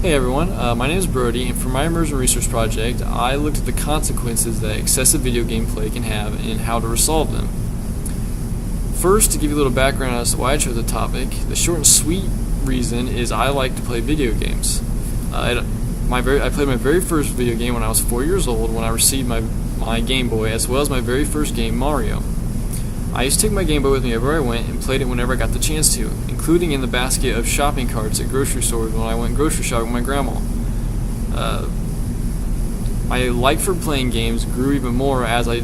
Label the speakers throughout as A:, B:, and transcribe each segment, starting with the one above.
A: Hey everyone, my name is Brody, and for my immersion research project, I looked at the consequences that excessive video game play can have and how to resolve them. First, to give you a little background as to why I chose the topic, the short and sweet reason is I like to play video games. I played my very first video game when I was 4 years old when I received my Game Boy, as well as my very first game, Mario. I used to take my Game Boy with me everywhere I went and played it whenever I got the chance to, including in the basket of shopping carts at grocery stores when I went grocery shopping with my grandma. My like for playing games grew even more as I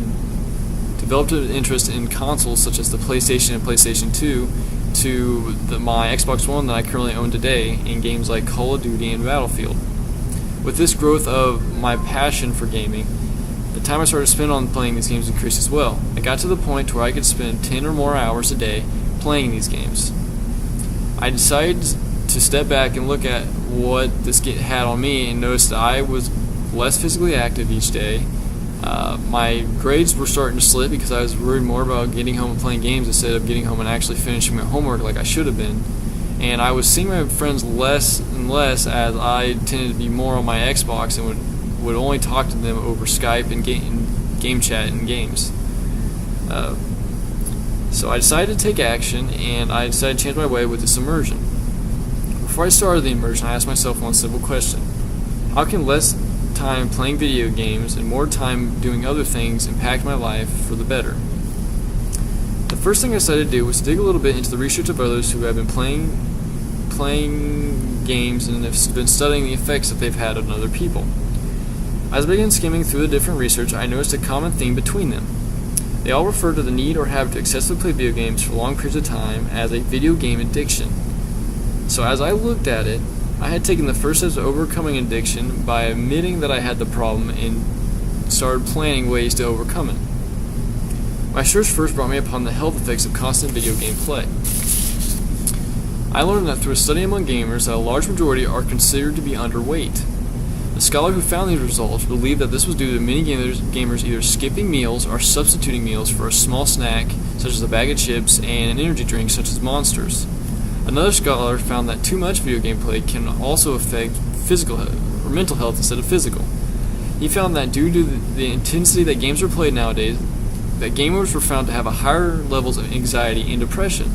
A: developed an interest in consoles such as the PlayStation and PlayStation 2 to my Xbox One that I currently own today in games like Call of Duty and Battlefield. With this growth of my passion for gaming, the time I started to spend on playing these games increased as well. I got to the point where I could spend 10 or more hours a day playing these games. I decided to step back and look at what this had on me and noticed that I was less physically active each day. My grades were starting to slip because I was worried more about getting home and playing games instead of getting home and actually finishing my homework like I should have been. And I was seeing my friends less and less as I tended to be more on my Xbox and would only talk to them over Skype and game chat and games. So I decided to take action, and I decided to change my way with this immersion. Before I started the immersion, I asked myself one simple question: how can less time playing video games and more time doing other things impact my life for the better? The first thing I decided to do was dig a little bit into the research of others who have been playing games and have been studying the effects that they've had on other people. As I began skimming through the different research, I noticed a common theme between them. They all refer to the need or habit to excessively play video games for long periods of time as a video game addiction. So as I looked at it, I had taken the first steps to overcoming addiction by admitting that I had the problem and started planning ways to overcome it. My search first brought me upon the health effects of constant video game play. I learned that through a study among gamers that a large majority are considered to be underweight. The scholar who found these results believed that this was due to many gamers either skipping meals or substituting meals for a small snack, such as a bag of chips and an energy drink such as Monsters. Another scholar found that too much video game play can also affect physical or mental health instead of physical. He found that due to the intensity that games are played nowadays, that gamers were found to have a higher levels of anxiety and depression.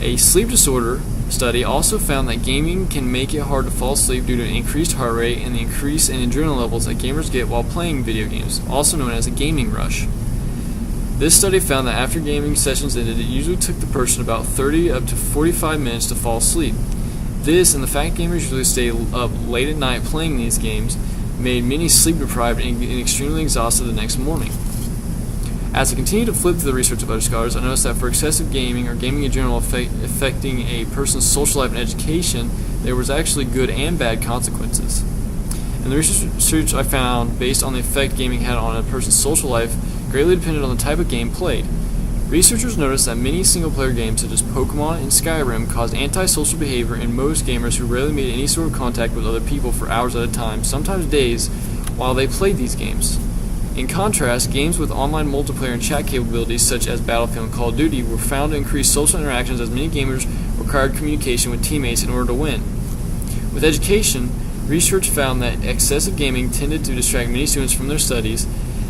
A: A sleep disorder study also found that gaming can make it hard to fall asleep due to an increased heart rate and the increase in adrenaline levels that gamers get while playing video games, also known as a gaming rush. This study found that after gaming sessions ended, it usually took the person about 30 up to 45 minutes to fall asleep. This and the fact gamers usually stay up late at night playing these games made many sleep deprived and extremely exhausted the next morning. As I continued to flip through the research of other scholars, I noticed that for excessive gaming or gaming in general affecting a person's social life and education, there was actually good and bad consequences. And the research I found, based on the effect gaming had on a person's social life, greatly depended on the type of game played. Researchers noticed that many single-player games such as Pokemon and Skyrim caused antisocial behavior in most gamers who rarely made any sort of contact with other people for hours at a time, sometimes days, while they played these games. In contrast, games with online multiplayer and chat capabilities such as Battlefield and Call of Duty were found to increase social interactions as many gamers required communication with teammates in order to win. With education, research found that excessive gaming tended to distract many students from their studies,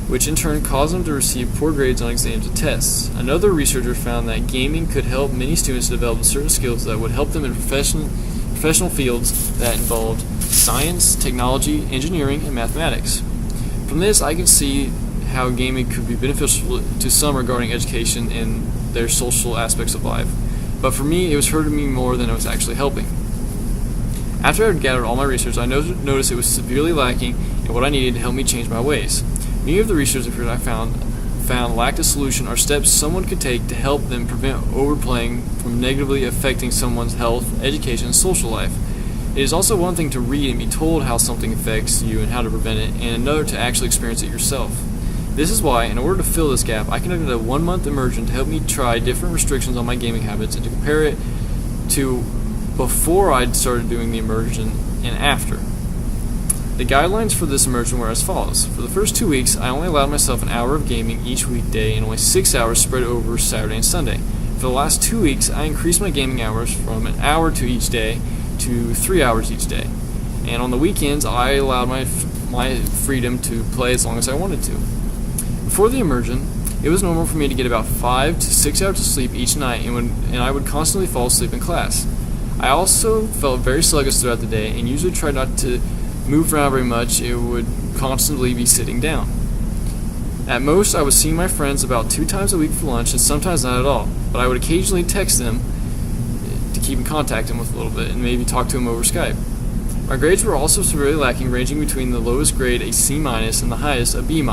A: which in turn caused them to receive poor grades on exams and tests. Another researcher found that gaming could help many students develop certain skills that would help them in professional fields that involved science, technology, engineering, and mathematics. From this, I can see how gaming could be beneficial to some regarding education and their social aspects of life, but for me, it was hurting me more than it was actually helping. After I had gathered all my research, I noticed it was severely lacking in what I needed to help me change my ways. Many of the research I found lacked a solution or steps someone could take to help them prevent overplaying from negatively affecting someone's health, education, and social life. It is also one thing to read and be told how something affects you and how to prevent it, and another to actually experience it yourself. This is why, in order to fill this gap, I conducted a 1-month immersion to help me try different restrictions on my gaming habits and to compare it to before I'd started doing the immersion and after. The guidelines for this immersion were as follows. For the first 2 weeks, I only allowed myself an hour of gaming each weekday and only 6 hours spread over Saturday and Sunday. For the last 2 weeks, I increased my gaming hours from an hour to each day to 3 hours each day. and on the weekends I allowed my freedom to play as long as I wanted to. Before the immersion, it was normal for me to get about 5 to 6 hours of sleep each night, and I would constantly fall asleep in class. I also felt very sluggish throughout the day and usually tried not to move around very much. It would constantly be sitting down. At most, I was seeing my friends about 2 times a week for lunch, and sometimes not at all, but I would occasionally text them to keep in contact with a little bit and maybe talk to them over Skype. My grades were also severely lacking, ranging between the lowest grade, a C-, and the highest, a B-.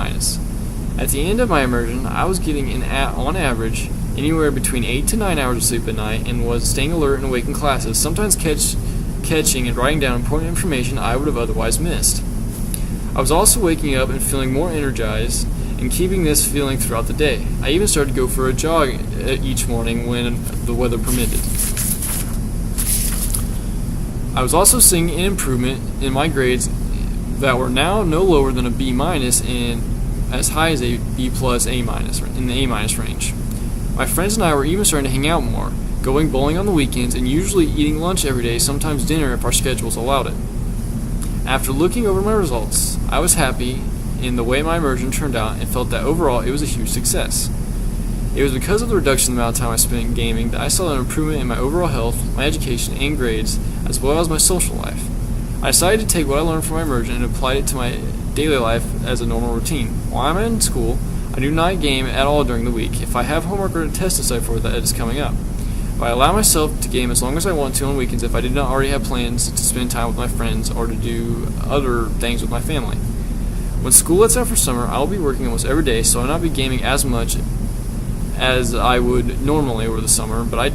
A: At the end of my immersion, I was getting, on average, anywhere between 8 to 9 hours of sleep at night and was staying alert and awake in classes, sometimes catching and writing down important information I would have otherwise missed. I was also waking up and feeling more energized and keeping this feeling throughout the day. I even started to go for a jog each morning when the weather permitted. I was also seeing an improvement in my grades that were now no lower than a B- and as high as a B+, A- in the A- range. My friends and I were even starting to hang out more, going bowling on the weekends, and usually eating lunch every day, sometimes dinner if our schedules allowed it. After looking over my results, I was happy in the way my immersion turned out and felt that overall it was a huge success. It was because of the reduction in the amount of time I spent gaming that I saw an improvement in my overall health, my education, and grades, as well as my social life. I decided to take what I learned from my immersion and applied it to my daily life as a normal routine. While I'm in school, I do not game at all during the week if I have homework or a test to study for that is coming up. But I allow myself to game as long as I want to on weekends if I did not already have plans to spend time with my friends or to do other things with my family. When school lets out for summer, I will be working almost every day, so I will not be gaming as much as I would normally over the summer, but I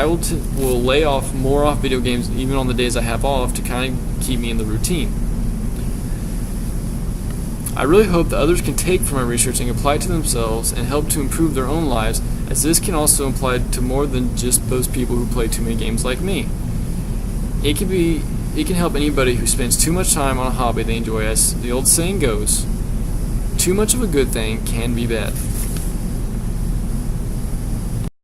A: will lay off video games even on the days I have off to kind of keep me in the routine. I really hope that others can take from my research and apply it to themselves and help to improve their own lives, as this can also apply to more than just those people who play too many games like me. It can help anybody who spends too much time on a hobby they enjoy. As the old saying goes, too much of a good thing can be bad.